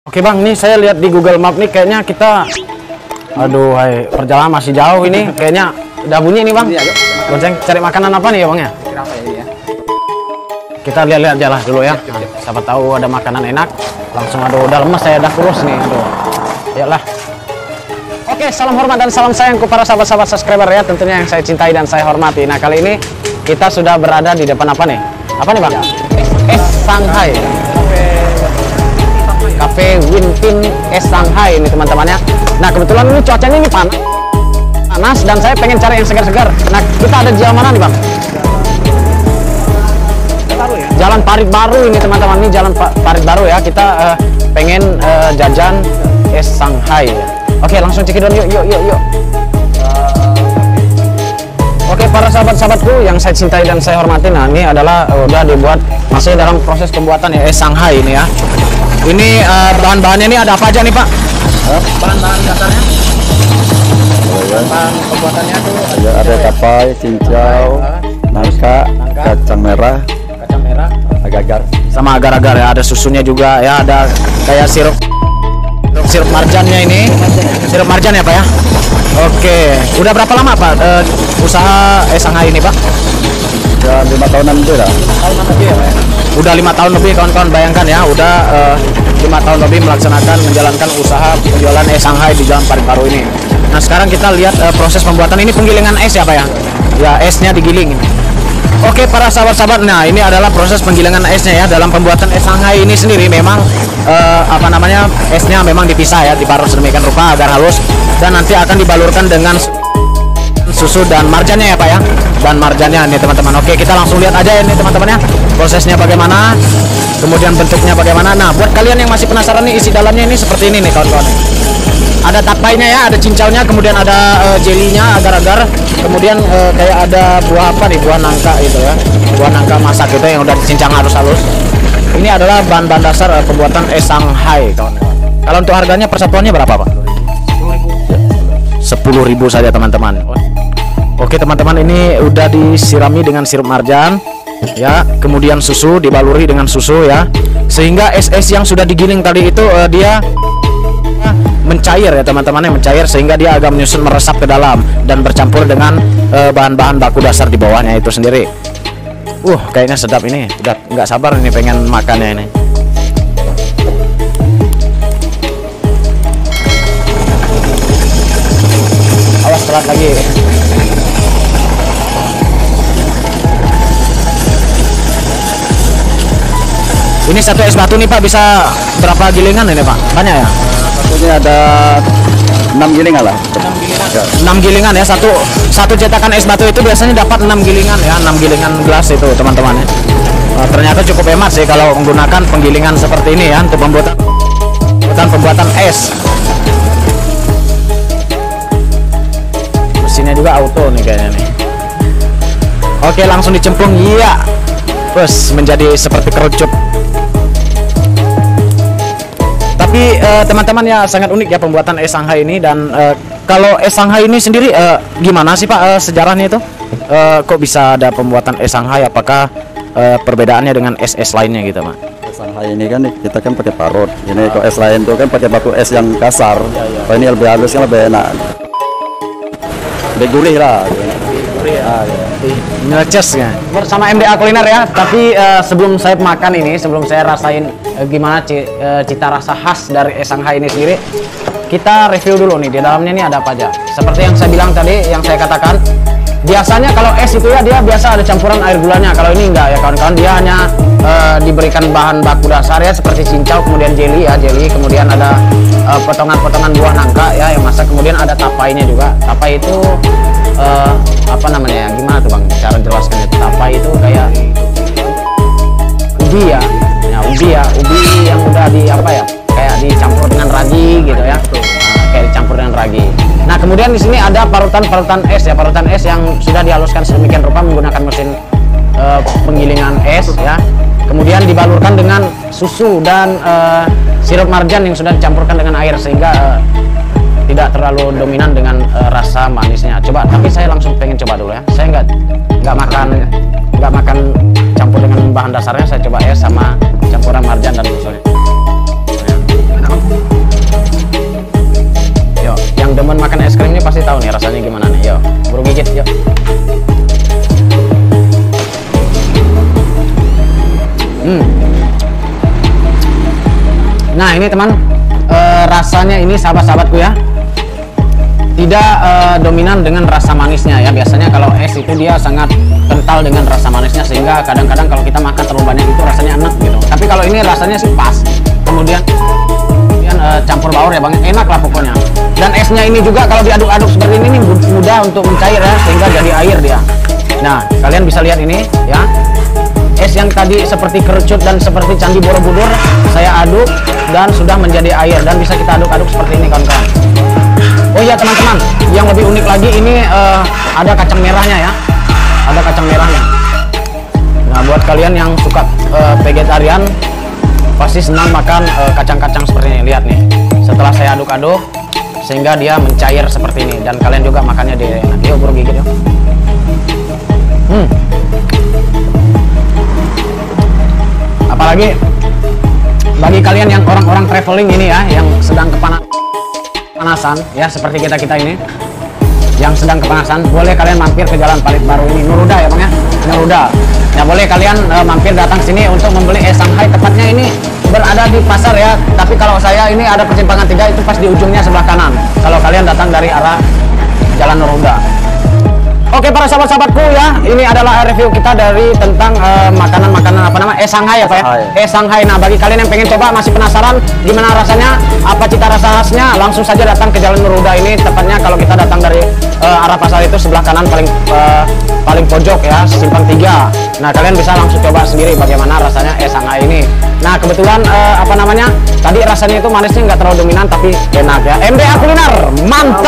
Oke bang, ini saya lihat di Google Map nih kayaknya kita, aduh, hai, perjalanan masih jauh ini, kayaknya udah bunyi nih bang. Bonceng cari makanan apa nih ya bang ya? Kita lihat-lihat aja lah dulu ya. Nah, siapa tahu ada makanan enak. Langsung udah lemes saya, udah kurus nih. Aduh, iyalah. Oke, salam hormat dan salam sayang ke para sahabat-sahabat subscriber ya, tentunya yang saya cintai dan saya hormati. Nah kali ini kita sudah berada di depan apa nih? Apa nih bang? Es Shanghai. Cafe Wintin Es Shanghai ini teman-temannya. Nah kebetulan ini cuacanya ini panas dan saya pengen cari yang segar-segar. Nah kita ada di jalan mana nih bang? Jalan Parit Baru ini teman-teman, ini jalan Parit Baru ya. Kita pengen jajan es Shanghai. Oke langsung cekidot yuk. Oke para sahabat-sahabatku yang saya cintai dan saya hormati, nah ini adalah udah dibuat, masih dalam proses pembuatan ya es Shanghai ini ya. Ini bahan-bahannya ini ada apa aja nih Pak? Bahan-bahan dasarnya? Bahan pembuatannya tuh ada kapai, cincau, nangka, kacang merah, agar-agar, sama agar-agar ya. Ada susunya juga ya. Ada kayak sirup marjannya ini. Sirup marjan ya Pak ya? Oke. Udah berapa lama Pak usaha es Shanghai ini Pak? ya 5 tahunan lebih lah. Udah 5 tahun lebih kawan-kawan, bayangkan ya. Udah 5 tahun lebih menjalankan usaha penjualan es Shanghai di Jalan Parit Baru ini. Nah sekarang kita lihat proses pembuatan ini, penggilingan es ya Pak ya? Ya esnya digiling. Oke para sahabat-sahabat, nah ini adalah proses penggilingan esnya ya. Dalam pembuatan es Shanghai ini sendiri memang esnya memang dipisah ya, diparut sedemikian rupa agar halus, dan nanti akan dibalurkan dengan susu dan marjannya ya Pak ya, dan marjannya nih teman-teman. Oke kita langsung lihat aja ini teman-teman ya, prosesnya bagaimana, kemudian bentuknya bagaimana. Nah buat kalian yang masih penasaran nih, isi dalamnya ini seperti ini nih kawan-kawan. Ada tapainya ya, ada cincaunya, kemudian ada jelinya, agar-agar, kemudian kayak ada buah apa nih, buah nangka gitu ya, buah nangka masak gitu yang udah dicincang halus-halus. Ini adalah bahan-bahan dasar pembuatan es Shanghai kawan-kawan. Kalau untuk harganya persatuannya berapa Pak? 10.000 saja teman-teman. Oke teman-teman, ini udah disirami dengan sirup marjan ya, kemudian susu, dibaluri dengan susu ya, sehingga es-es yang sudah digiling tadi itu dia mencair ya teman-teman, mencair sehingga dia agak menyusun, meresap ke dalam dan bercampur dengan bahan-bahan baku dasar di bawahnya itu sendiri. Kayaknya sedap ini, udah nggak sabar ini pengen makannya ini. Awas telat lagi. Ini satu es batu nih Pak bisa berapa gilingan ini Pak? Banyak ya? Satunya ada 6 gilingan lah. 6 gilingan ya, satu cetakan es batu itu biasanya dapat 6 gilingan ya, 6 gilingan gelas itu teman-teman ya. Ternyata cukup hemat sih kalau menggunakan penggilingan seperti ini ya untuk pembuatan es. Mesinnya juga auto nih kayaknya nih. Oke langsung dicemplung, iya. Terus menjadi seperti kerucut. Tapi teman-teman ya, sangat unik ya pembuatan es Shanghai ini. Dan kalau es Shanghai ini sendiri gimana sih Pak sejarahnya itu? Kok bisa ada pembuatan es Shanghai? Apakah perbedaannya dengan es-es lainnya gitu Pak? Es Shanghai ini kan kita kan pakai parut. Ini kok es lain tuh kan pakai batu es yang kasar. Kalau ini lebih halus kan lebih enak. Lebih gurih lah. Nyeces ya. Bersama MDA Kuliner ya. Tapi sebelum saya makan ini, sebelum saya rasain gimana cita rasa khas dari es Shanghai ini sendiri, kita review dulu nih di dalamnya ini ada apa aja. Seperti yang saya bilang tadi, yang saya katakan, biasanya kalau es itu ya dia biasa ada campuran air gulanya. Kalau ini enggak ya kawan-kawan, dia hanya diberikan bahan baku dasar ya, seperti cincau, kemudian jelly ya, kemudian ada potongan-potongan buah nangka ya yang masak, kemudian ada tapainya juga. Tapai itu apa namanya ya, gimana tuh Bang cara jelaskannya? Tapai itu kayak ubi ya, ubi yang udah di apa ya, kayak dicampur dengan ragi gitu ya. Kayak dicampur dengan ragi. Nah kemudian di sini ada parutan es ya, parutan es yang sudah dihaluskan sedemikian rupa menggunakan mesin penggilingan es ya. Kemudian dibalurkan dengan susu dan sirup marjan yang sudah dicampurkan dengan air sehingga tidak terlalu dominan dengan rasa manisnya. Coba, tapi saya langsung pengen coba dulu ya. Saya nggak makan campur dengan bahan dasarnya. Saya coba es sama campuran marjan dan susunya. Nah ini teman, rasanya ini sahabat-sahabatku ya, tidak dominan dengan rasa manisnya ya. Biasanya kalau es itu dia sangat kental dengan rasa manisnya, sehingga kadang-kadang kalau kita makan terlalu banyak itu rasanya enak gitu. Tapi kalau ini rasanya sih pas. Kemudian campur baur ya bang, enak lah pokoknya. Dan esnya ini juga kalau diaduk-aduk seperti ini mudah untuk mencair ya, sehingga jadi air dia. Nah kalian bisa lihat ini ya, es yang tadi seperti kerucut dan seperti candi Borobudur saya aduk dan sudah menjadi air, dan bisa kita aduk-aduk seperti ini kawan-kawan. Oh iya teman-teman, yang lebih unik lagi ini ada kacang merahnya ya, ada kacang merahnya. Nah buat kalian yang suka vegetarian pasti senang makan kacang-kacang seperti ini. Lihat nih, setelah saya aduk-aduk sehingga dia mencair seperti ini, dan kalian juga makannya dia enak. Yuk bro, gigit yuk. Apalagi bagi kalian yang orang-orang traveling ini ya, yang sedang kepanasan ya, seperti kita ini yang sedang kepanasan, boleh kalian mampir ke Jalan Parit Baru ini, Nuruda ya bang ya, Nuruda. Ya boleh kalian mampir datang sini untuk membeli es Shanghai. Tepatnya ini berada di pasar ya, tapi kalau saya ini ada persimpangan 3, itu pas di ujungnya sebelah kanan kalau kalian datang dari arah Jalan Nuruda. Oke para sahabat-sahabatku ya, ini adalah review kita dari tentang makanan-makanan apa namanya, es Shanghai ya Pak ya, es Shanghai. Nah bagi kalian yang pengen coba, masih penasaran gimana rasanya, apa cita rasa khasnya, langsung saja datang ke Jalan Nuruda ini. Tepatnya kalau kita datang dari arah pasar itu sebelah kanan paling pojok ya, simpang 3. Nah kalian bisa langsung coba sendiri bagaimana rasanya es Shanghai ini. Nah kebetulan apa namanya, tadi rasanya itu manisnya nggak terlalu dominan tapi enak ya. MDA Kuliner mantap.